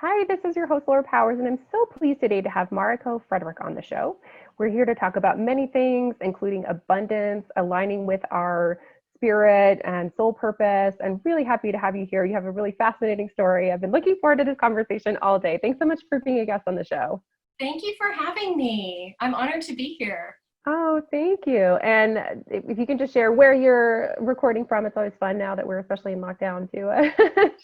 Hi, this is your host, Laura Powers, and I'm so pleased today to have Mariko Frederick on the show. We're here to talk about many things, including abundance, aligning with our spirit and soul purpose, and really happy to have you here. You have a really fascinating story. I've been looking forward to this conversation all day. Thanks so much for being a guest on the show. Thank you for having me. I'm honored to be here. Oh, thank you. And if you can just share where you're recording from, it's always fun now that we're especially in lockdown to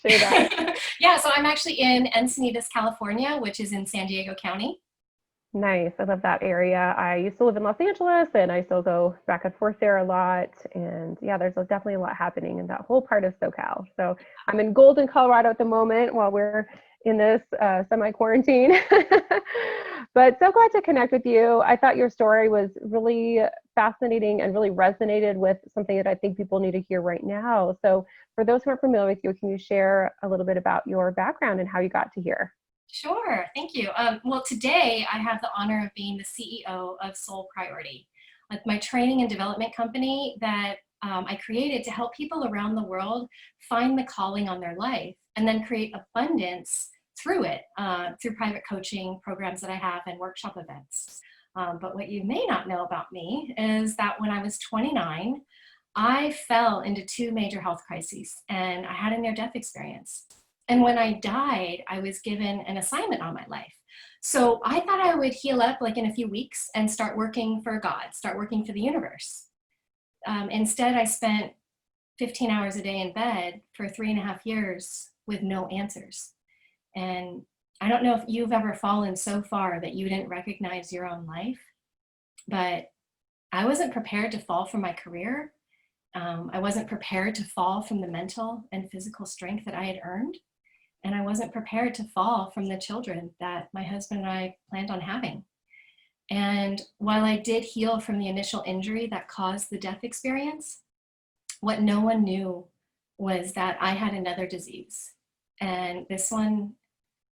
share that. Yeah, so I'm actually in Encinitas, California, which is in San Diego County. Nice. I love that area. I used to live in Los Angeles and I still go back and forth there a lot. And yeah, there's definitely a lot happening in that whole part of SoCal. So I'm in Golden, Colorado at the moment while we're in this semi-quarantine. But so glad to connect with you. I thought your story was really fascinating and really resonated with something that I think people need to hear right now. So for those who aren't familiar with you, can you share a little bit about your background and how you got to here? Sure, thank you. Well, today I have the honor of being the CEO of Soul Priority, my training and development company that I created to help people around the world find the calling on their life and then create abundance through it, through private coaching programs that I have and workshop events. But what you may not know about me is that when I was 29, I fell into two major health crises and I had a near-death experience. And when I died, I was given an assignment on my life. So I thought I would heal up like in a few weeks and start working for God, start working for the universe. Instead, I spent 15 hours a day in bed for 3.5 years with no answers. And I don't know if you've ever fallen so far that you didn't recognize your own life, but I wasn't prepared to fall from my career. I wasn't prepared to fall from the mental and physical strength that I had earned. And I wasn't prepared to fall from the children that my husband and I planned on having. And while I did heal from the initial injury that caused the death experience, what no one knew was that I had another disease. And this one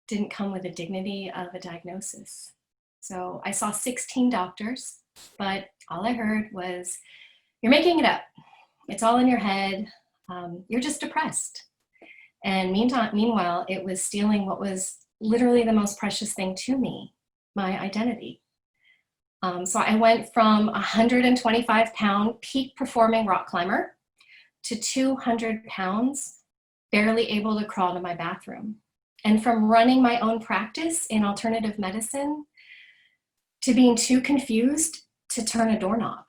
didn't come with the dignity of a diagnosis. So I saw 16 doctors, but all I heard was, "You're making it up. It's all in your head. You're just depressed." And meanwhile, it was stealing what was literally the most precious thing to me, my identity. So I went from a 125-pound peak performing rock climber to 200 pounds, barely able to crawl to my bathroom. And from running my own practice in alternative medicine to being too confused to turn a doorknob.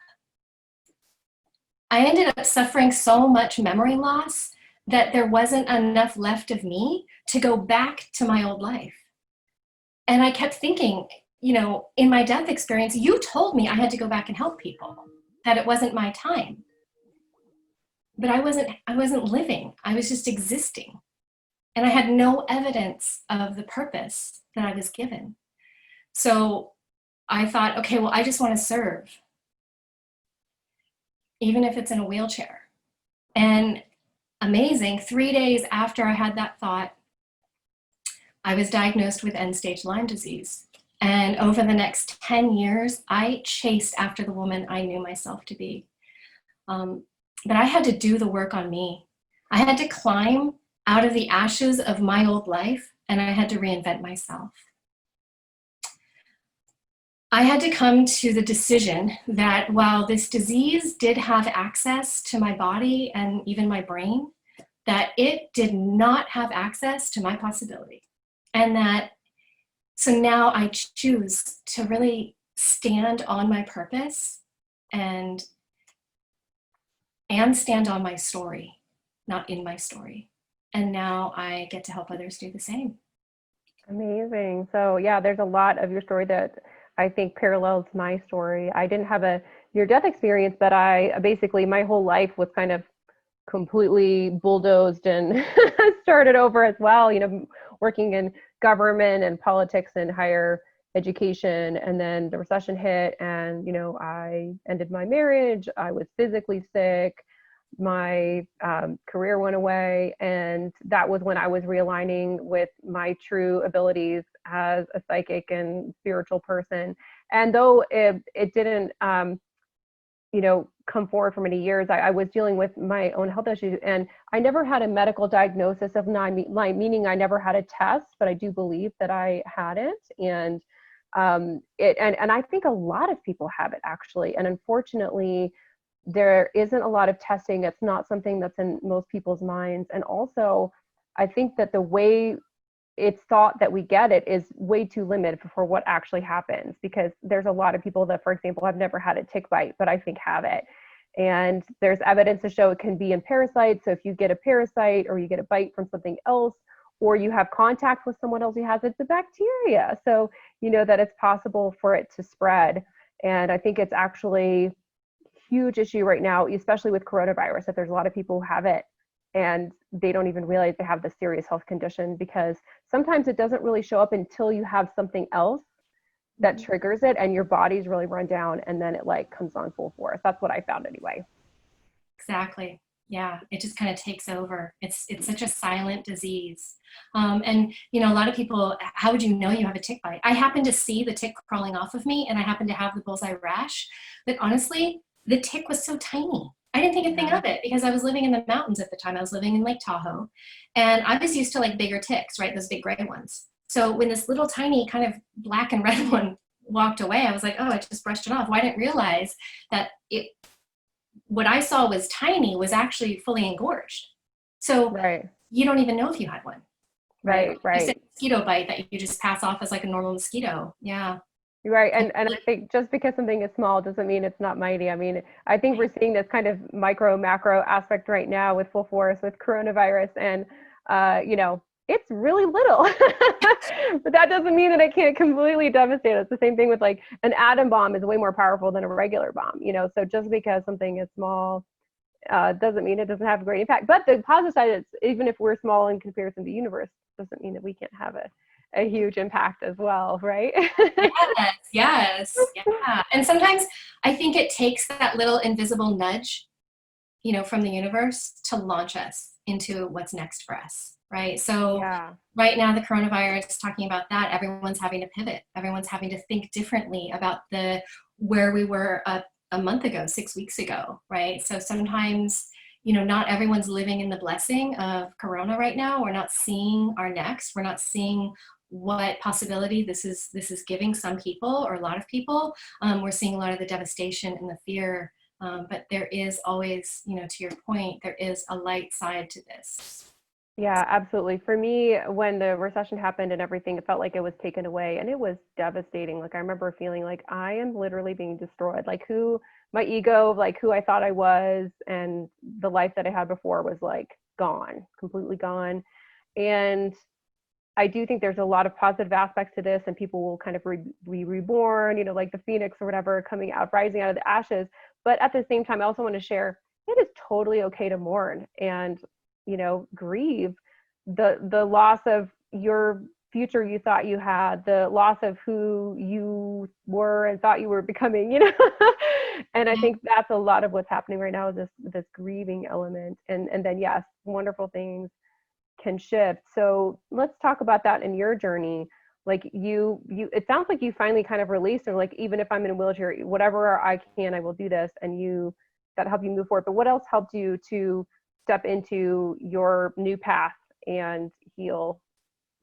I ended up suffering so much memory loss that there wasn't enough left of me to go back to my old life. And I kept thinking, in my death experience, you told me I had to go back and help people, that it wasn't my time. But I wasn't living. I was just existing. And I had no evidence of the purpose that I was given. So I thought, okay, well, I just want to serve, even if it's in a wheelchair. And amazing, 3 days after I had that thought, I was diagnosed with end-stage Lyme disease. And over the next 10 years, I chased after the woman I knew myself to be. But I had to do the work on me. I had to climb out of the ashes of my old life, and I had to reinvent myself. I had to come to the decision that while this disease did have access to my body and even my brain, that it did not have access to my possibility. And so now I choose to really stand on my purpose and stand on my story, not in my story. And now I get to help others do the same. Amazing. So yeah, there's a lot of your story that I think parallels my story. I didn't have a near-death experience, but I basically, my whole life was kind of completely bulldozed and started over as well, working in government and politics and higher education. And then the recession hit and, I ended my marriage. I was physically sick. My career went away. And that was when I was realigning with my true abilities as a psychic and spiritual person. And though it didn't, come forward for many years. I was dealing with my own health issues, and I never had a medical diagnosis of meaning I never had a test, but I do believe that I had it. And and I think a lot of people have it, actually. And unfortunately, there isn't a lot of testing. It's not something that's in most people's minds. And also, I think that the way it's thought that we get it is way too limited for what actually happens, because there's a lot of people that, for example, have never had a tick bite, but I think have it. And there's evidence to show it can be in parasites. So if you get a parasite or you get a bite from something else, or you have contact with someone else who has it, it's a bacteria. So you know that it's possible for it to spread. And I think it's actually a huge issue right now, especially with coronavirus, that there's a lot of people who have it and they don't even realize they have this serious health condition, because sometimes it doesn't really show up until you have something else that triggers it and your body's really run down, and then it like comes on full force. That's what I found anyway. Exactly. Yeah, it just kind of takes over. It's such a silent disease. And a lot of people, how would you know you have a tick bite? I happen to see the tick crawling off of me, and I happen to have the bullseye rash, but honestly, the tick was so tiny. I didn't think a thing of it because I was living in the mountains at the time. I was living in Lake Tahoe, and I was used to like bigger ticks, right? Those big gray ones. So when this little tiny kind of black and red one walked away, I was like, oh, I just brushed it off. Well, I didn't realize that what I saw was tiny was actually fully engorged. So Right. You don't even know if you had one. Right. Just a mosquito bite that you just pass off as like a normal mosquito. Yeah. Right. And I think just because something is small doesn't mean it's not mighty. I mean, I think we're seeing this kind of micro macro aspect right now with full force with coronavirus, and it's really little, but that doesn't mean that it can't completely devastate us. The same thing with like an atom bomb is way more powerful than a regular bomb, so just because something is small doesn't mean it doesn't have a great impact. But the positive side is, even if we're small in comparison to the universe, doesn't mean that we can't have a huge impact as well, right? Yes, yeah. And sometimes I think it takes that little invisible nudge, from the universe to launch us into what's next for us, right? So right now, the coronavirus is talking about that. Everyone's having to pivot. Everyone's having to think differently about where we were a month ago, 6 weeks ago, right? So sometimes, not everyone's living in the blessing of Corona right now. We're not seeing our next. We're not seeing what possibility this is giving some people, or a lot of people. We're seeing a lot of the devastation and the fear, but there is always, to your point, there is a light side to this. Yeah, absolutely. For me, when the recession happened and everything, it felt like it was taken away, and it was devastating. Like I remember feeling like I am literally being destroyed. Like my ego, like who I thought I was, and the life that I had before was like gone, completely gone. And I do think there's a lot of positive aspects to this, and people will kind of be reborn, like the phoenix or whatever, coming out, rising out of the ashes. But at the same time, I also want to share, it is totally okay to mourn and, grieve the loss of your future you thought you had, the loss of who you were and thought you were becoming, And I think that's a lot of what's happening right now, is this grieving element. And then, yes, wonderful things can shift. So let's talk about that in your journey. Like you it sounds like you finally kind of released, or like, even if I'm in a wheelchair, whatever I can, I will do this. And that helped you move forward. But what else helped you to step into your new path and heal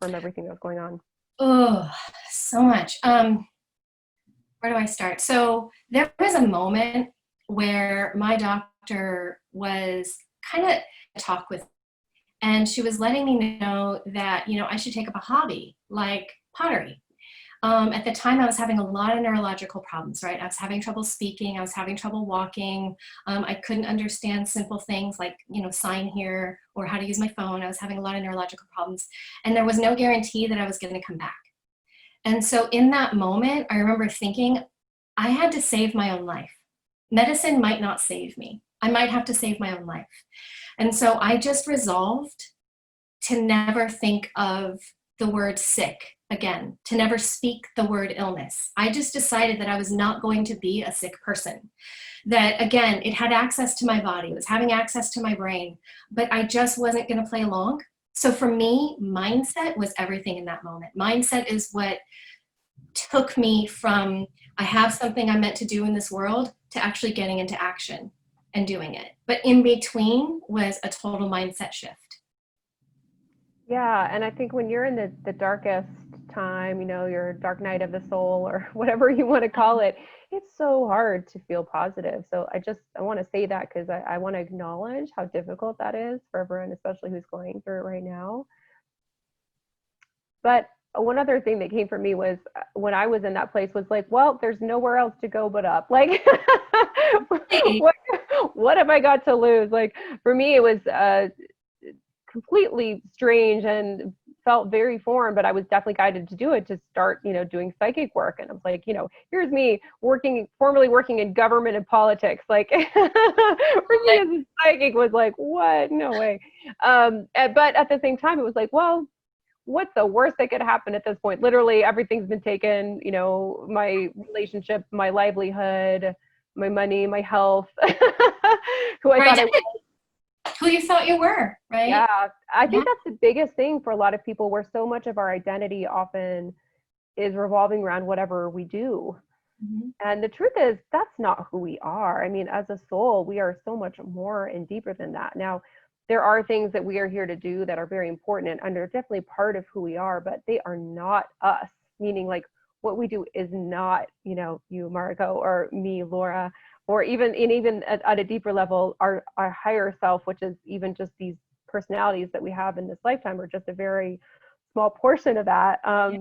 from everything that's going on? Oh, so much. Where do I start? So there was a moment where my doctor was kind of talk with, and she was letting me know that, I should take up a hobby like pottery. At the time, I was having a lot of neurological problems, right? I was having trouble speaking. I was having trouble walking. I couldn't understand simple things like, sign here or how to use my phone. I was having a lot of neurological problems, and there was no guarantee that I was going to come back. And so in that moment, I remember thinking, I had to save my own life. Medicine might not save me. I might have to save my own life. And so I just resolved to never think of the word sick again, to never speak the word illness. I just decided that I was not going to be a sick person. That, again, it had access to my body, it was having access to my brain, but I just wasn't going to play along. So for me, mindset was everything in that moment. Mindset is what took me from I have something I'm meant to do in this world to actually getting into action and doing it. But in between was a total mindset shift. Yeah, and I think when you're in the darkest time, your dark night of the soul or whatever you want to call it, it's so hard to feel positive. So I want to say that because I want to acknowledge how difficult that is for everyone, especially who's going through it right now. But one other thing that came for me was when I was in that place was like, well, there's nowhere else to go but up. Like, Hey, what, what have I got to lose? Like, for me, it was completely strange and felt very foreign, but I was definitely guided to do it, to start, doing psychic work. And I was like, here's me formerly working in government and politics. Like, for me as a psychic was like, what? No way. But at the same time, it was like, well, what's the worst that could happen at this point? Literally everything's been taken, my relationship, my livelihood, my money, my health, who I right, thought I was. who you thought you were, right? Yeah, I think that's the biggest thing for a lot of people, where so much of our identity often is revolving around whatever we do. Mm-hmm. And the truth is, that's not who we are. I mean, as a soul, we are so much more and deeper than that. Now, there are things that we are here to do that are very important and are definitely part of who we are, but they are not us. Meaning, like, what we do is not, you, Mariko, or me, Laura, or even at a deeper level, our higher self, which is even just these personalities that we have in this lifetime, are just a very small portion of that. Yeah.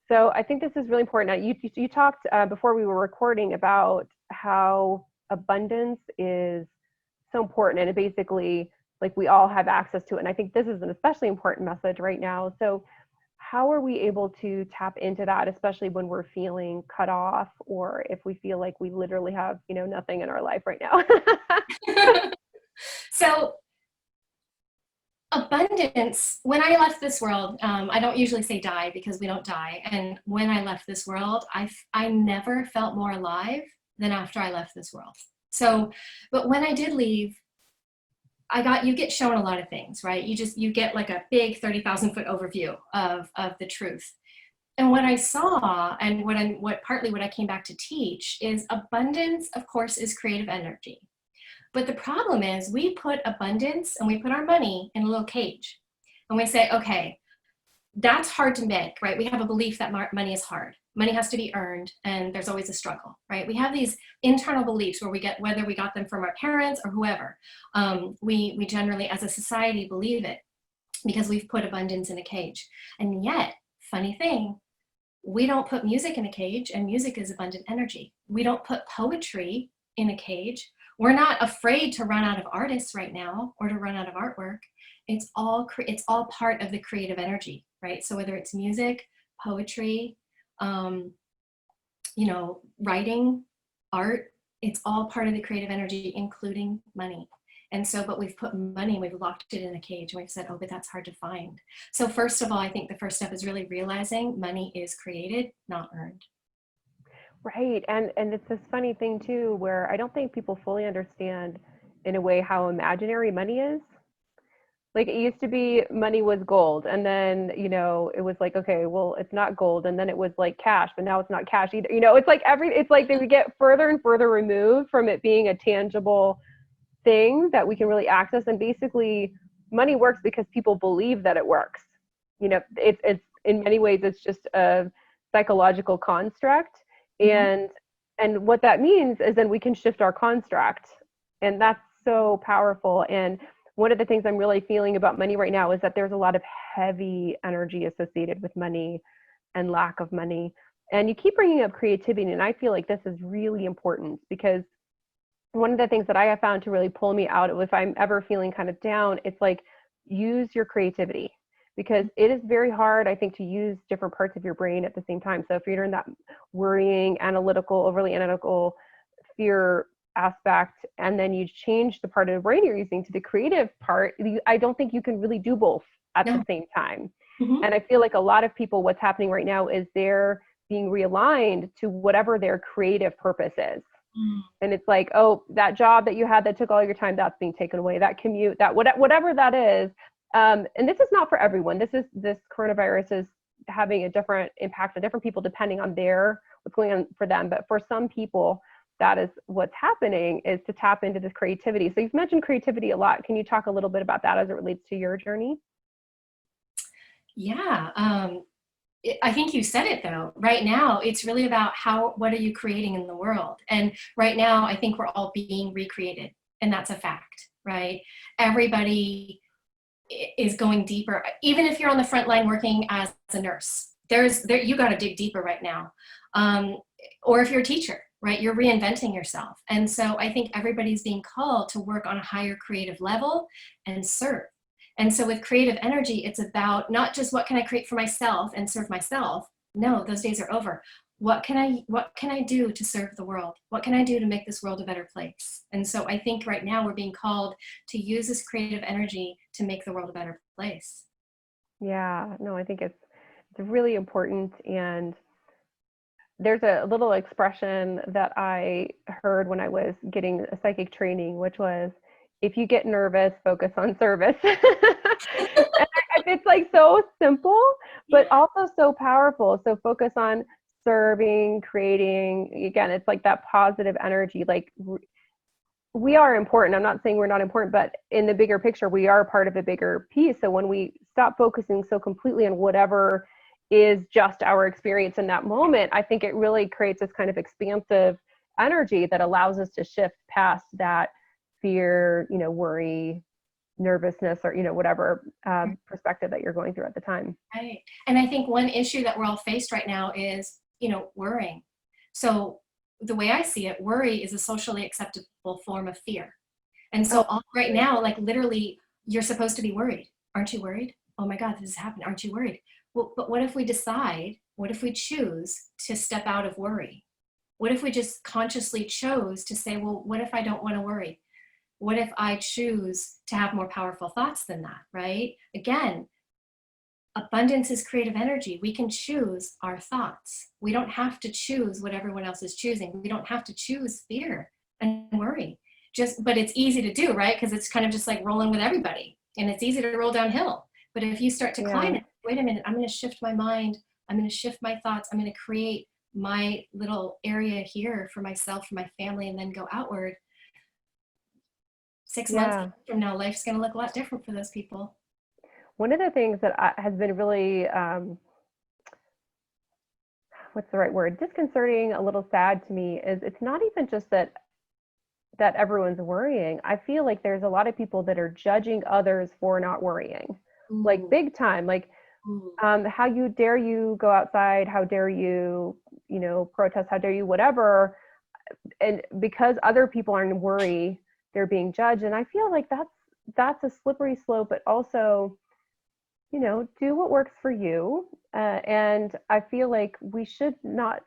So I think this is really important. Now, you talked before we were recording about how abundance is so important, and it basically, like, we all have access to it. And I think this is an especially important message right now. So how are we able to tap into that, especially when we're feeling cut off, or if we feel like we literally have, nothing in our life right now? So abundance, when I left this world, I don't usually say die because we don't die. And when I left this world, I never felt more alive than after I left this world. So, but when I did leave, you get shown a lot of things, right? You get like a big 30,000 foot overview of the truth. And what I saw, and partly what I came back to teach, is abundance, of course, is creative energy. But the problem is we put abundance and we put our money in a little cage. And we say, okay, that's hard to make, right? We have a belief that money is hard. Money has to be earned, and there's always a struggle, right? We have these internal beliefs whether we got them from our parents or whoever. We generally, as a society, believe it because we've put abundance in a cage. And yet, funny thing, we don't put music in a cage, and music is abundant energy. We don't put poetry in a cage. We're not afraid to run out of artists right now or to run out of artwork. It's all part of the creative energy, right? So whether it's music, poetry, writing, art, it's all part of the creative energy, including money. And so, but we've put money, we've locked it in a cage, and we've said, oh, but that's hard to find. So first of all, I think the first step is really realizing money is created, not earned. Right. And it's this funny thing too, where I don't think people fully understand in a way how imaginary money is. Like, it used to be money was gold, and then, it was like, okay, well, it's not gold, and then it was like cash, but now it's not cash either. It's like they would get further and further removed from it being a tangible thing that we can really access. And basically, money works because people believe that it works. It's in many ways, it's just a psychological construct. Mm-hmm. And what that means is then we can shift our construct, and that's so powerful. And one of the things I'm really feeling about money right now is that there's a lot of heavy energy associated with money and lack of money. And you keep bringing up creativity, and I feel like this is really important, because one of the things that I have found to really pull me out of, if I'm ever feeling kind of down, it's like, use your creativity, because it is very hard, I think, to use different parts of your brain at the same time. So if you're in that worrying, overly analytical, fear aspect, and then you change the part of the brain you're using to the creative part, I don't think you can really do both at the same time. Mm-hmm. And I feel like a lot of people, what's happening right now is they're being realigned to whatever their creative purpose is. And it's like, oh, that job that you had that took all your time, that's being taken away. That commute, that whatever that is. And this is not for everyone. This coronavirus is having a different impact on different people depending on what's going on for them. But for some people, that is what's happening, is to tap into this creativity. So you've mentioned creativity a lot. Can you talk a little bit about that as it relates to your journey? Yeah. I think you said it though. Right now, it's really about what are you creating in the world? And right now, I think we're all being recreated, and that's a fact, right? Everybody is going deeper. Even if you're on the front line working as a nurse, you got to dig deeper right now. Or if you're a teacher, right? You're reinventing yourself. And so I think everybody's being called to work on a higher creative level and serve. And so with creative energy, it's about not just what can I create for myself and serve myself. No, those days are over. What can I do to serve the world? What can I do to make this world a better place? And so I think right now we're being called to use this creative energy to make the world a better place. Yeah, no, I think it's really important. And there's a little expression that I heard when I was getting a psychic training, which was, if you get nervous, focus on service. And it's like so simple, but also so powerful. So focus on serving, creating. Again, it's like that positive energy. Like, we are important. I'm not saying we're not important, but in the bigger picture, we are part of a bigger piece. So when we stop focusing so completely on whatever is just our experience in that moment, I think it really creates this kind of expansive energy that allows us to shift past that fear, worry, nervousness, or, whatever perspective that you're going through at the time. Right. And I think one issue that we're all faced right now is, worrying. So the way I see it, worry is a socially acceptable form of fear. And so right now, like literally, you're supposed to be worried. Aren't you worried? Oh my God, this has happened. Aren't you worried? Well, but what if we choose to step out of worry? What if we just consciously chose to say, well, what if I don't want to worry? What if I choose to have more powerful thoughts than that, right? Again, abundance is creative energy. We can choose our thoughts. We don't have to choose what everyone else is choosing. We don't have to choose fear and worry. But it's easy to do, right? Because it's kind of just like rolling with everybody, and it's easy to roll downhill. But if you start to climb it, wait a minute, I'm going to shift my mind. I'm going to shift my thoughts. I'm going to create my little area here for myself, for my family, and then go outward. 6 months from now, life's going to look a lot different for those people. One of the things that has been really, what's the right word, disconcerting, a little sad to me, is it's not even just that everyone's worrying. I feel like there's a lot of people that are judging others for not worrying. Ooh. Like big time, like how dare you go outside? How dare you, protest? How dare you, whatever? And because other people aren't worried, they're being judged. And I feel like that's a slippery slope, but also, do what works for you. And I feel like we should not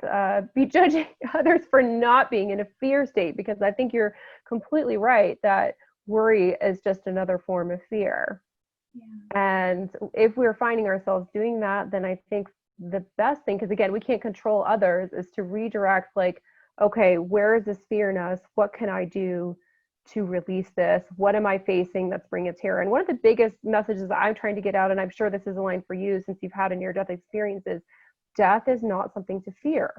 be judging others for not being in a fear state, because I think you're completely right that worry is just another form of fear. Yeah. And if we're finding ourselves doing that, then I think the best thing, because again, we can't control others, is to redirect, like, okay, where is this fear in us? What can I do to release this? What am I facing that's bringing terror? And one of the biggest messages that I'm trying to get out, and I'm sure this is a line for you since you've had a near-death experience, is death is not something to fear.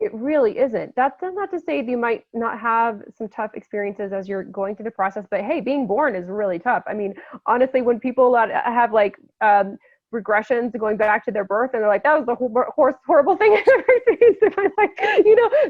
It really isn't. That's not to say that you might not have some tough experiences as you're going through the process, but hey, being born is really tough. I mean, honestly, when people have like regressions going back to their birth, and they're like, that was the horrible thing I've ever faced. And I'm like,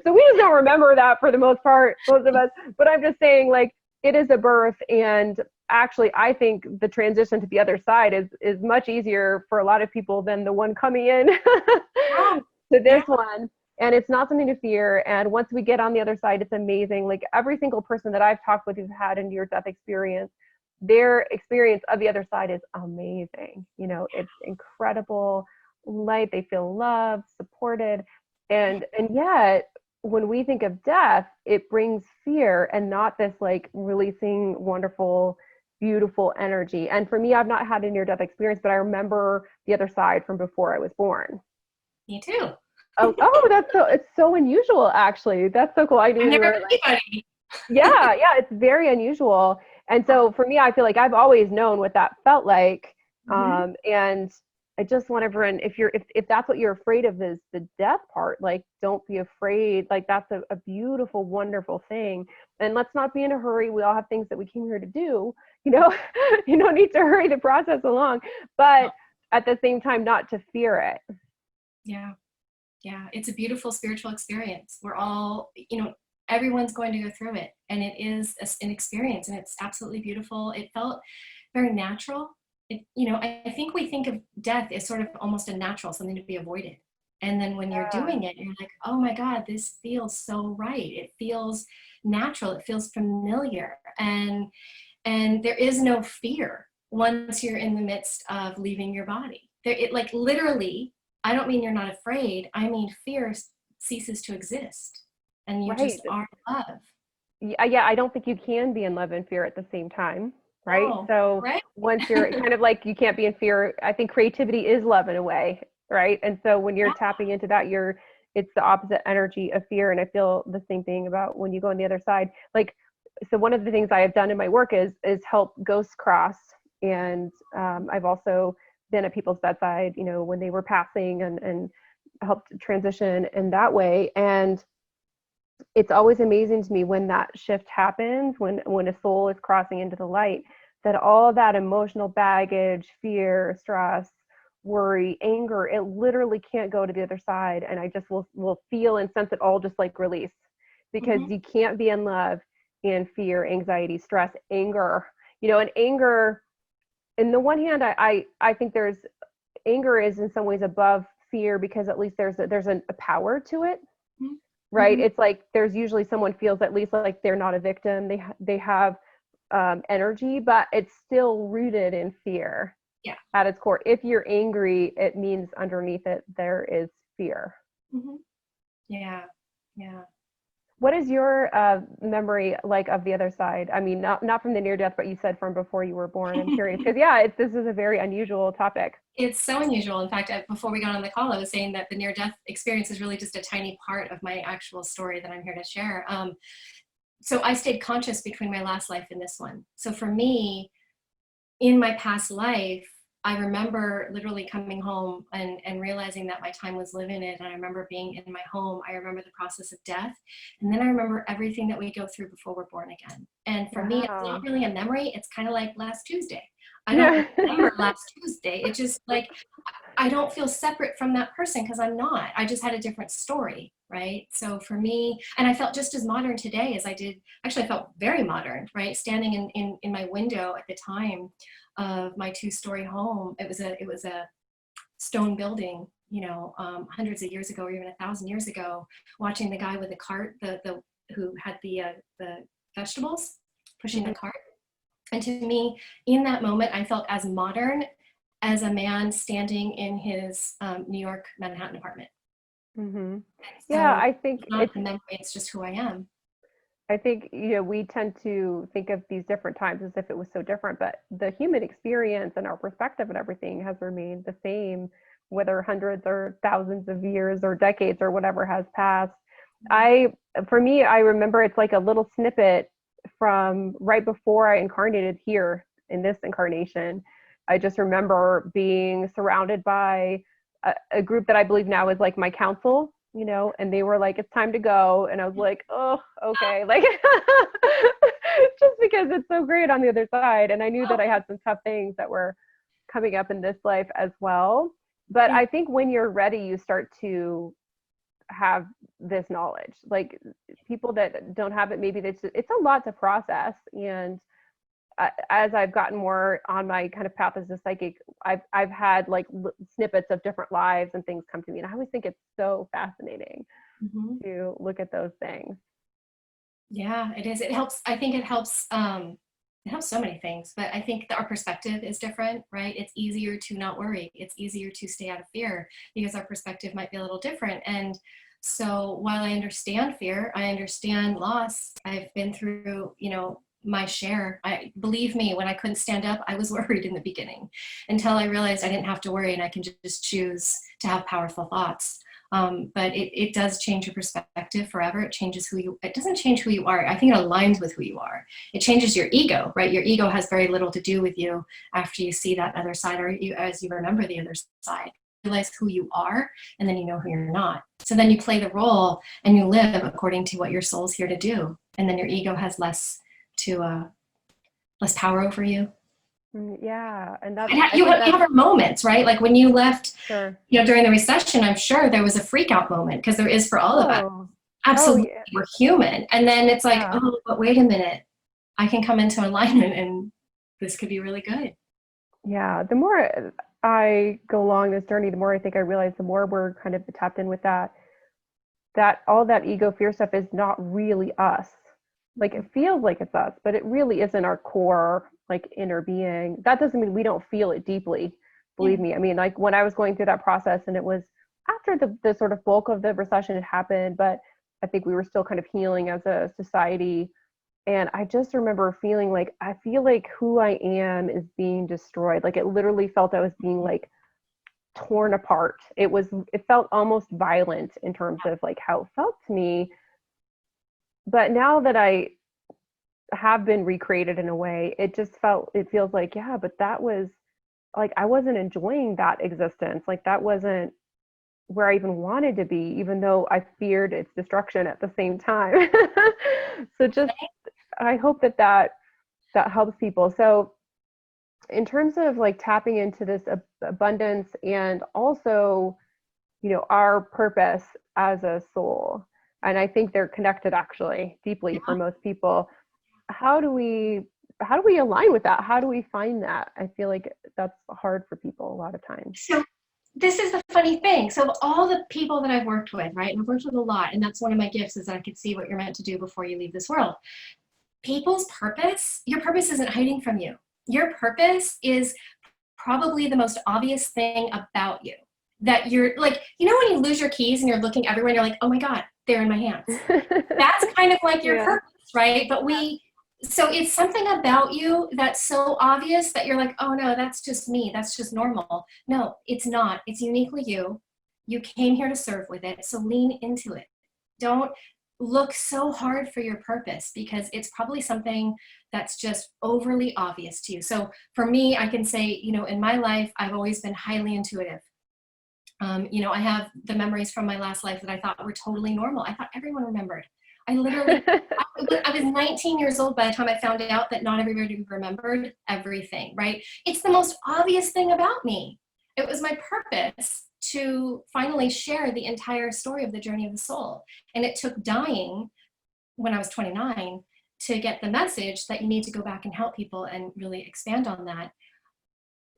so we just don't remember that for the most part, most of us. But I'm just saying, like, it is a birth, and actually, I think the transition to the other side is much easier for a lot of people than the one coming in to this one. And it's not something to fear. And once we get on the other side, it's amazing. Like every single person that I've talked with who's had a near-death experience, their experience of the other side is amazing. It's incredible light. They feel loved, supported. And yet, when we think of death, it brings fear and not this like releasing, wonderful, beautiful energy. And for me, I've not had a near-death experience, but I remember the other side from before I was born. Me too. Oh, it's so unusual, actually. That's so cool. I knew you were like, yeah, it's very unusual. And so for me, I feel like I've always known what that felt like. And I just want everyone, if that's what you're afraid of is the death part, like, don't be afraid. Like, that's a beautiful, wonderful thing. And let's not be in a hurry. We all have things that we came here to do, you know. You don't need to hurry the process along, but at the same time, not to fear it. Yeah. Yeah. It's a beautiful spiritual experience. We're all, everyone's going to go through it, and it is an experience, and it's absolutely beautiful. It felt very natural. I think we think of death as sort of almost a natural, something to be avoided. And then when you're Yeah. doing it, you're like, oh my God, this feels so right. It feels natural. It feels familiar. And there is no fear once you're in the midst of leaving your body. Like literally, I don't mean you're not afraid. I mean, fear ceases to exist, and you Right. just are love. Yeah, I don't think you can be in love and fear at the same time, right? Oh, So right? once you're kind of like, you can't be in fear. I think creativity is love in a way, right? And so when you're Yeah. tapping into that, it's the opposite energy of fear. And I feel the same thing about when you go on the other side. Like, so one of the things I have done in my work is help ghosts cross. And I've also been at people's bedside, when they were passing, and helped transition in that way. And it's always amazing to me when that shift happens, when a soul is crossing into the light, that all that emotional baggage, fear, stress, worry, anger, it literally can't go to the other side. And I just will feel and sense it all just like release, because Mm-hmm. you can't be in love and fear, anxiety, stress, anger, and anger. In the one hand, I think there's anger is in some ways above fear, because at least there's a power to it, right? Mm-hmm. It's like there's usually someone feels at least like they're not a victim. They have energy, but it's still rooted in fear Yeah. at its core. If you're angry, it means underneath it there is fear. Mm-hmm. Yeah. Yeah. What is your memory like of the other side? I mean, not from the near death, but you said from before you were born. I'm curious because this is a very unusual topic. It's so unusual. In fact, before we got on the call, I was saying that the near-death experience is really just a tiny part of my actual story that I'm here to share. So I stayed conscious between my last life and this one. So for me, in my past life, I remember literally coming home and realizing that my time was limited. And I remember being in my home. I remember the process of death. And then I remember everything that we go through before we're born again. And for me, it's not Wow. really a memory. It's kind of like last Tuesday. I don't Yeah. remember last Tuesday. It's just like, I don't feel separate from that person because I'm not. I just had a different story, right? So for me, and I felt just as modern today as I did. Actually, I felt very modern, right? Standing in my window at the time of my 2-story home. It was a stone building, hundreds of years ago, or even 1,000 years ago. Watching the guy with the cart, the who had the vegetables, pushing the Mhm. cart. And to me, in that moment, I felt as modern as a man standing in his New York Manhattan apartment. Mhm. Yeah, So I it's think not a memory, it's just who I am. we tend to think of these different times as if it was so different, but the human experience and our perspective and everything has remained the same, whether hundreds or thousands of years or decades or whatever has passed. I, for me, I remember it's like a little snippet from right before I incarnated here in this incarnation. I just remember being surrounded by a group that I believe now is like my council, and they were like, it's time to go. And I was like, oh, okay. Like, just because it's so great on the other side. And I knew that I had some tough things that were coming up in this life as well. But Yeah. I think when you're ready, you start to have this knowledge. Like, people that don't have it, maybe it's a lot to process. And as I've gotten more on my kind of path as a psychic, I've had like snippets of different lives and things come to me, and I always think it's so fascinating Mm-hmm. to look at those things. Yeah, it is. It helps. I think it helps. It helps so many things, but I think that our perspective is different, right? It's easier to not worry. It's easier to stay out of fear because our perspective might be a little different. And so while I understand fear, I understand loss. I've been through, my share. Believe me, when I couldn't stand up, I was worried in the beginning until I realized I didn't have to worry and I can just choose to have powerful thoughts. But it does change your perspective forever. It doesn't change who you are. I think it aligns with who you are. It changes your ego, right? Your ego has very little to do with you after you see that other side, or as you remember the other side. You realize who you are, and then you know who you're not. So then you play the role and you live according to what your soul's here to do. And then your ego has less power over you. Yeah, and that's And I you think have, that's moments, right? Like when you left, sure. during the recession, I'm sure there was a freak out moment, because there is for all of us. Oh, oh Absolutely, yeah, we're human. And then it's like, yeah. oh, but wait a minute, I can come into alignment and this could be really good. Yeah, the more I go along this journey, the more I think I realize the more we're kind of tapped in with that all that ego fear stuff is not really us. Like it feels like it's us, but it really isn't our core like inner being. That doesn't mean we don't feel it deeply. Yeah. Believe me. I mean, like when I was going through that process and it was after the sort of bulk of the recession had happened, but I think we were still kind of healing as a society. And I just remember feeling like I feel like who I am is being destroyed. Like it literally felt I was being like torn apart. It felt almost violent in terms of like how it felt to me. But now that I have been recreated in a way, it feels like, yeah, but that was like I wasn't enjoying that existence. Like that wasn't where I even wanted to be, even though I feared its destruction at the same time. So just I hope that helps people. So in terms of like tapping into this abundance and also, our purpose as a soul, and I think they're connected actually deeply for most people. How do we align with that? How do we find that? I feel like that's hard for people a lot of times. So this is the funny thing. So of all the people that I've worked with, right, and I've worked with a lot, and that's one of my gifts, is that I could see what you're meant to do before you leave this world. Your purpose isn't hiding from you. Your purpose is probably the most obvious thing about you. That you're like, when you lose your keys and you're looking everywhere and you're like, oh my God, they're in my hands. That's kind of like your Yeah. purpose, right? So it's something about you that's so obvious that you're like, oh no, that's just me. That's just normal. No, it's not. It's uniquely you. You came here to serve with it. So lean into it. Don't look so hard for your purpose, because it's probably something that's just overly obvious to you. So for me, I can say, in my life, I've always been highly intuitive. I have the memories from my last life that I thought were totally normal. I thought everyone remembered. I was 19 years old by the time I found out that not everybody remembered everything, right? It's the most obvious thing about me. It was my purpose to finally share the entire story of the journey of the soul. And it took dying when I was 29 to get the message that you need to go back and help people and really expand on that.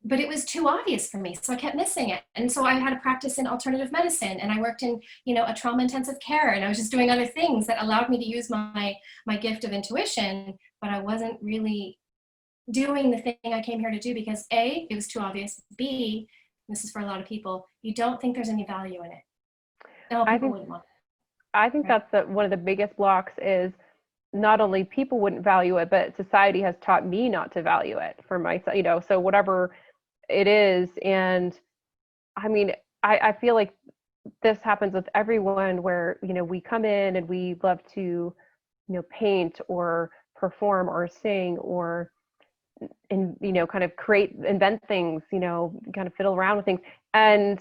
But it was too obvious for me, so I kept missing it. And so I had to practice in alternative medicine, and I worked in, a trauma intensive care, and I was just doing other things that allowed me to use my gift of intuition, but I wasn't really doing the thing I came here to do, because A, it was too obvious. B, this is for a lot of people, you don't think there's any value in it. No, I people think wouldn't want I think it, right? that's one of the biggest blocks is not only people wouldn't value it, but society has taught me not to value it for myself, so whatever it is. And I mean, I feel like this happens with everyone where, we come in and we love to, paint or perform or sing or, and, kind of invent things, kind of fiddle around with things. And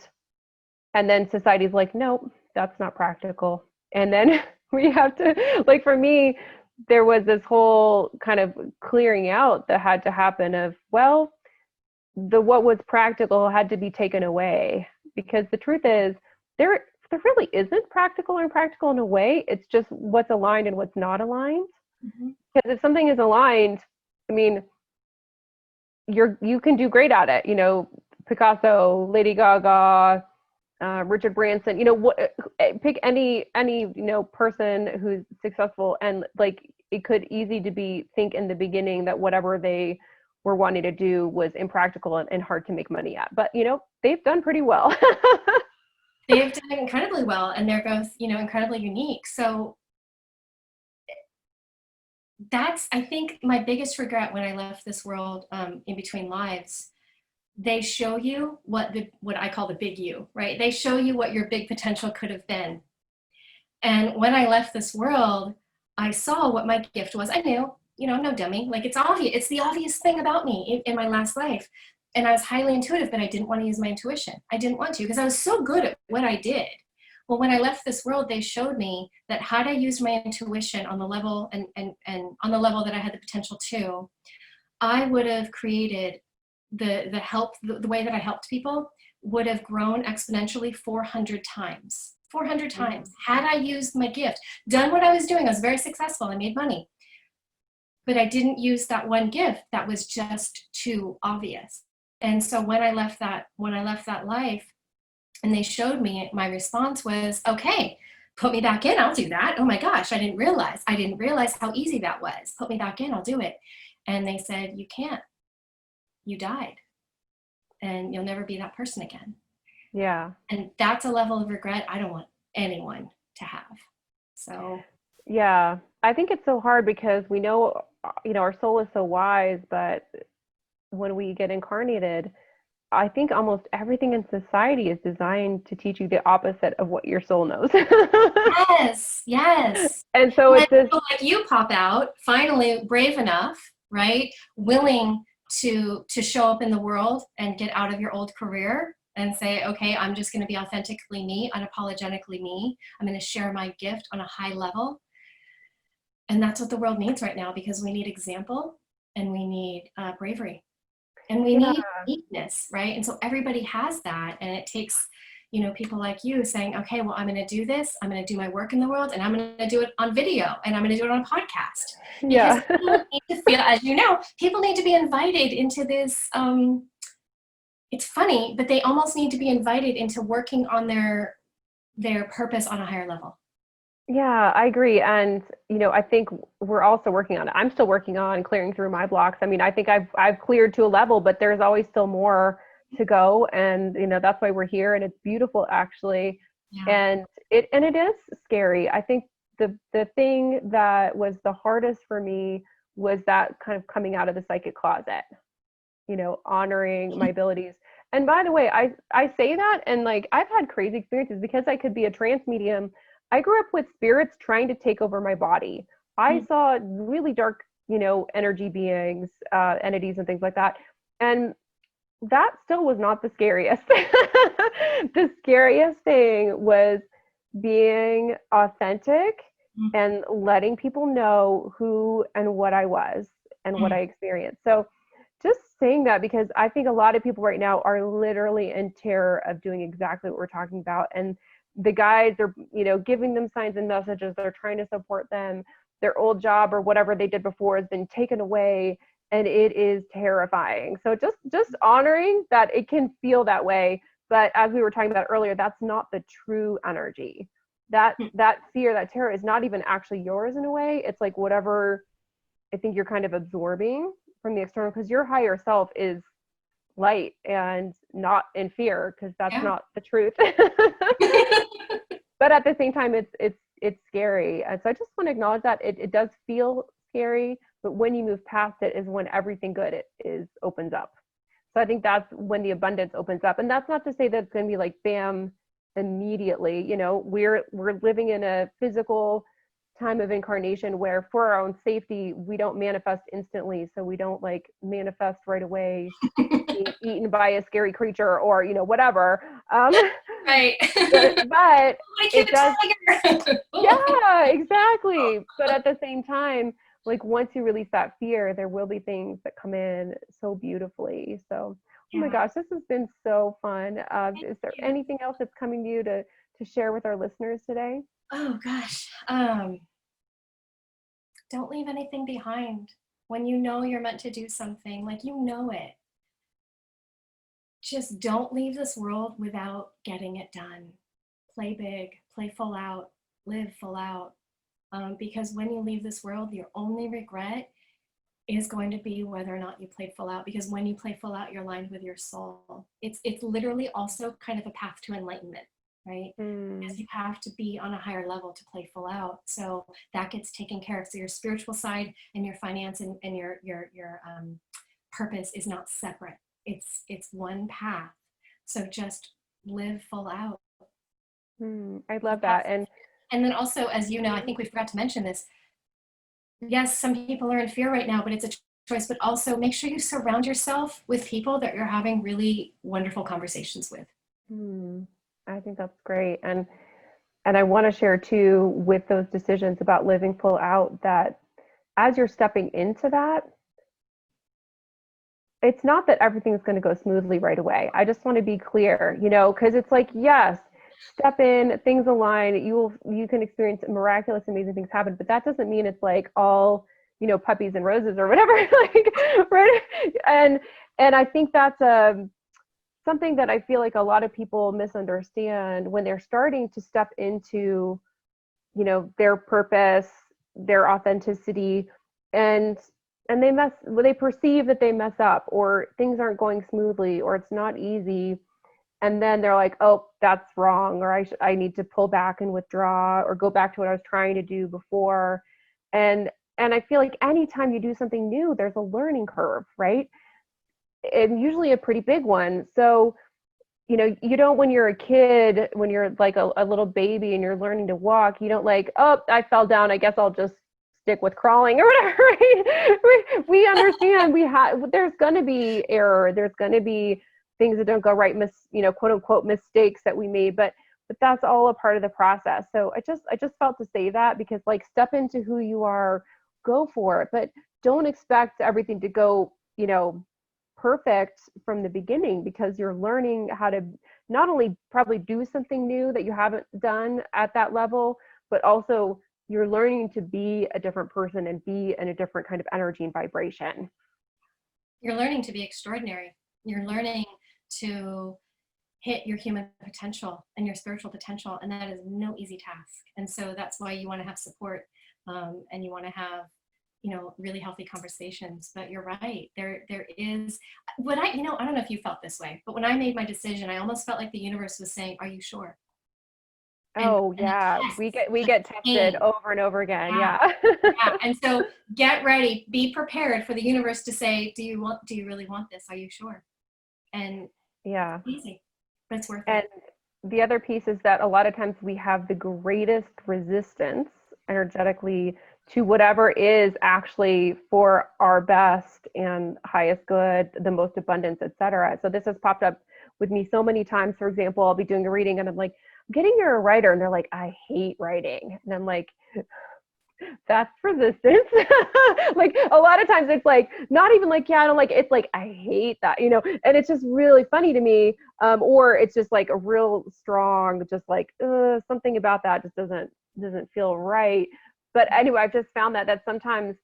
then society's like, nope, that's not practical. And then we have to, like for me, there was this whole kind of clearing out that had to happen of, well, what was practical had to be taken away, because the truth is there really isn't practical or impractical in a way. It's just what's aligned and what's not aligned. Mm-hmm. Because if something is aligned, I mean, you can do great at it. Picasso, Lady Gaga, Richard Branson. Pick any person who's successful, and like it could easy to think in the beginning that whatever they were wanting to do was impractical and hard to make money at. But they've done pretty well. They've done incredibly well, and they're both, incredibly unique. So that's, I think, my biggest regret when I left this world, in between lives, they show you what I call the big you, right? They show you what your big potential could have been. And when I left this world, I saw what my gift was. I knew, I'm no dummy. Like, it's obvious. It's the obvious thing about me in my last life. And I was highly intuitive, but I didn't want to use my intuition. I didn't want to because I was so good at what I did. Well, when I left this world, they showed me that had I used my intuition on the level and on the level that I had the potential to, I would have created the help, the way that I helped people would have grown exponentially 400 times. 400 times. Had I used my gift, done what I was doing, I was very successful. I made money. But I didn't use that one gift that was just too obvious. And so when I left that life and they showed me, my response was, okay, put me back in, I'll do that. Oh my gosh, I didn't realize how easy that was. Put me back in, I'll do it. And they said, you can't. You died. And you'll never be that person again. Yeah. And that's a level of regret I don't want anyone to have. So Yeah, I think it's so hard because we know, our soul is so wise, but when we get incarnated, I think almost everything in society is designed to teach you the opposite of what your soul knows. yes. And so When it's this, people like you pop out, finally brave enough, right? Willing to show up in the world and get out of your old career and say, okay, I'm just going to be authentically me, unapologetically me. I'm going to share my gift on a high level. And that's what the world needs right now, because we need example and we need bravery and we yeah, need uniqueness, right? And so everybody has that. And it takes, people like you saying, okay, well, I'm going to do this. I'm going to do my work in the world, and I'm going to do it on video, and I'm going to do it on a podcast. Because yeah. people need to feel, as you know, people need to be invited into this. It's funny, but they almost need to be invited into working on their purpose on a higher level. Yeah, I agree. And, I think we're also working on it. I'm still working on clearing through my blocks. I mean, I think I've cleared to a level, but there's always still more to go. And, that's why we're here. And it's beautiful, actually. Yeah. And it is scary. I think the thing that was the hardest for me was that kind of coming out of the psychic closet, honoring my abilities. And by the way, I say that, and like, I've had crazy experiences because I could be a trance medium. I grew up with spirits trying to take over my body. I saw really dark, energy beings, entities and things like that. And that still was not the scariest. The scariest thing was being authentic and letting people know who and what I was and what I experienced. So just saying that, because I think a lot of people right now are literally in terror of doing exactly what we're talking about. And the guides are, giving them signs and messages. They're trying to support them. Their old job or whatever they did before has been taken away, and it is terrifying. So just honoring that it can feel that way. But as we were talking about earlier, that's not the true energy. That fear, that terror is not even actually yours in a way. It's like whatever I think you're kind of absorbing from the external, because your higher self is light and not in fear, because that's not the truth. But at the same time, it's scary. And so I just want to acknowledge that it does feel scary, but when you move past it is when everything good opens up. So I think that's when the abundance opens up. And that's not to say that it's going to be like bam immediately. We're living in a physical time of incarnation where, for our own safety, we don't manifest instantly. So we don't like manifest right away being eaten by a scary creature or whatever. Right. But it does. Tiger. Yeah, exactly. But at the same time, like, once you release that fear, there will be things that come in so beautifully. So, oh my gosh, this has been so fun. Is there anything else that's coming to you to share with our listeners today? Oh gosh. Don't leave anything behind. When you're meant to do something, like it, just don't leave this world without getting it done. Play big, play full out, live full out. Because when you leave this world, your only regret is going to be whether or not you played full out. Because when you play full out, you're aligned with your soul. It's literally also kind of a path to enlightenment, right? Because you have to be on a higher level to play full out. So that gets taken care of. So your spiritual side and your finance and your purpose is not separate. it's one path. So just live full out. I love that. And then also, as you know, I think we forgot to mention this. Yes, some people are in fear right now, but it's a choice. But also make sure you surround yourself with people that you're having really wonderful conversations with. I think that's great. And I want to share too with those decisions about living full out that as you're stepping into that, it's not that everything's going to go smoothly right away. I just want to be clear, because it's like, yes, step in, things align, you can experience miraculous, amazing things happen, but that doesn't mean it's like all, puppies and roses or whatever, like, right? And I think that's something that I feel like a lot of people misunderstand when they're starting to step into, their purpose, their authenticity, and they perceive that they mess up or things aren't going smoothly or it's not easy, and then they're like, oh, that's wrong, or I need to pull back and withdraw or go back to what I was trying to do before. And I feel like anytime you do something new, there's a learning curve, right? And usually a pretty big one. So you don't, when you're a kid, when you're like a little baby and you're learning to walk, you don't like, oh, I fell down, I guess I'll just stick with crawling or whatever, right? We understand there's going to be error, there's going to be things that don't go right, quote unquote mistakes that we made, but that's all a part of the process. So I just felt to say that because, like, step into who you are, go for it, but don't expect everything to go perfect from the beginning, because you're learning how to not only probably do something new that you haven't done at that level, but also you're learning to be a different person and be in a different kind of energy and vibration. You're learning to be extraordinary. You're learning to hit your human potential and your spiritual potential, and that is no easy task. And so that's why you want to have support, and you want to have really healthy conversations. But you're right, there is what I don't know if you felt this way, but when I made my decision, I almost felt like the universe was saying, are you sure? Oh, yeah, we get tested over and over again. Yeah. And so get ready, be prepared for the universe to say, do you really want this? Are you sure? And yeah, it's easy, but it's worth and it. the other piece is that a lot of times we have the greatest resistance energetically to whatever is actually for our best and highest good, the most abundance, etc. So this has popped up with me so many times. For example, I'll be doing a reading and I'm like, I'm getting you're a writer, and they're like, I hate writing, and I'm like, that's resistance. Like a lot of times it's like not even like, yeah, I don't like it. It's like, I hate that, and it's just really funny to me. Or it's just like a real strong, just like something about that just doesn't feel right. But anyway, I've just found that sometimes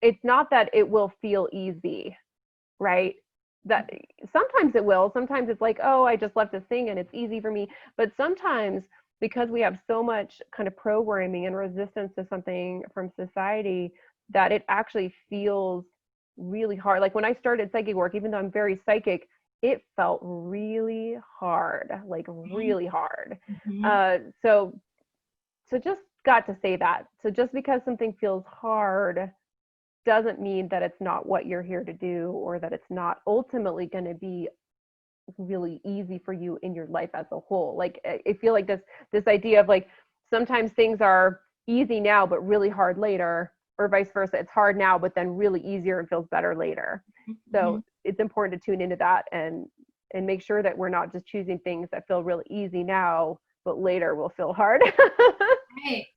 it's not that it will feel easy, right? That sometimes it will. Sometimes it's like, oh, I just left this thing and it's easy for me. But sometimes, because we have so much kind of programming and resistance to something from society, that it actually feels really hard. Like when I started psychic work, even though I'm very psychic, it felt really hard, like really hard. So just got to say that. So just because something feels hard doesn't mean that it's not what you're here to do, or that it's not ultimately going to be really easy for you in your life as a whole. Like I feel like this idea of like sometimes things are easy now but really hard later, or vice versa. It's hard now but then really easier and feels better later. So it's important to tune into that and make sure that we're not just choosing things that feel really easy now but later will feel hard.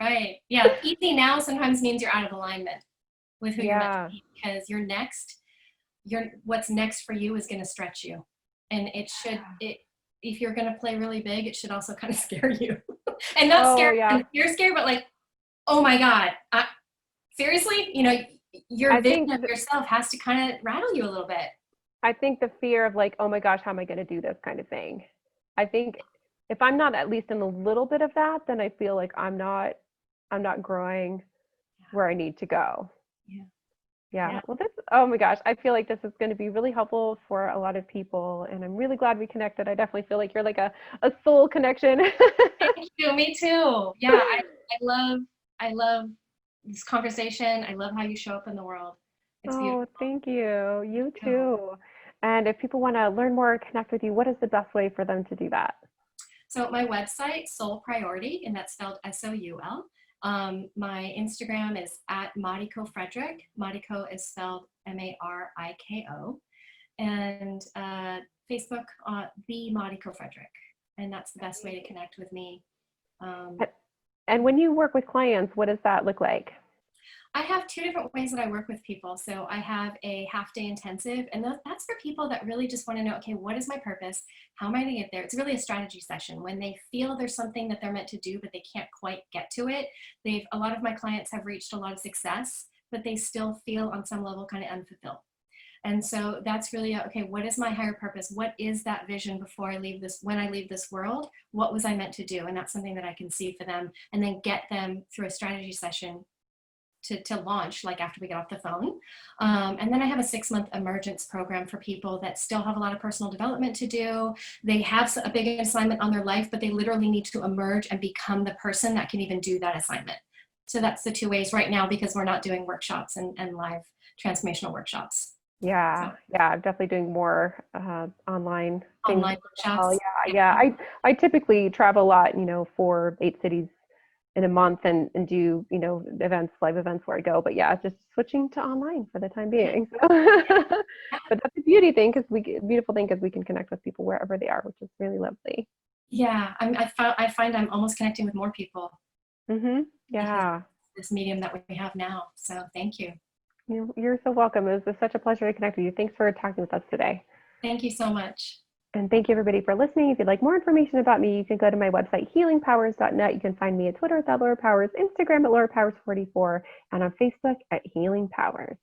Right. Yeah, easy now sometimes means you're out of alignment with who you're meant to be, because what's next for you is going to stretch you, and if you're going to play really big, it should also kind of scare you. And not scare, you're scared, but like, oh my god, seriously, your vision of yourself has to kind of rattle you a little bit. I think the fear of like, oh my gosh, how am I going to do this kind of thing, I think if I'm not at least in a little bit of that, then I feel like I'm not growing where I need to go. Yeah. Well, oh my gosh, I feel like this is going to be really helpful for a lot of people, and I'm really glad we connected. I definitely feel like you're like a soul connection. Thank you. Me too. Yeah, I love this conversation. I love how you show up in the world. It's beautiful. Thank you. You too. And if people want to learn more or connect with you, what is the best way for them to do that? So my website, Soul Priority, and that's spelled S-O-U-L. My Instagram is at Mariko Frederick. Mariko is spelled M-A-R-I-K-O. And Facebook, the Mariko Frederick. And that's the best way to connect with me. And when you work with clients, what does that look like? I have two different ways that I work with people. So I have a half-day intensive, and that's for people that really just want to know, okay, what is my purpose? How am I going to get there? It's really a strategy session. When they feel there's something that they're meant to do, but they can't quite get to it. A lot of my clients have reached a lot of success, but they still feel on some level kind of unfulfilled. And so that's really, okay, what is my higher purpose? What is that vision before I leave this, when I leave this world? What was I meant to do? And that's something that I can see for them, and then get them through a strategy session to launch, like after we get off the phone. And then I have a 6-month emergence program for people that still have a lot of personal development to do. They have a big assignment on their life, but they literally need to emerge and become the person that can even do that assignment. So that's the two ways right now, because we're not doing workshops and live transformational workshops. Yeah, yeah, I'm definitely doing more online things. Online workshops. Yeah. I typically travel a lot, 4-8 cities in a month and do, events, live events where I go. But yeah, just switching to online for the time being. So. But that's a beautiful thing because we can connect with people wherever they are, which is really lovely. Yeah, I find I'm almost connecting with more people. Mm-hmm. Yeah. This medium that we have now. So thank you. You're so welcome. It was such a pleasure to connect with you. Thanks for talking with us today. Thank you so much. And thank you everybody for listening. If you'd like more information about me, you can go to my website, healingpowers.net. You can find me at Twitter at Laura Powers, Instagram at Laura Powers 44, and on Facebook at Healing Powers.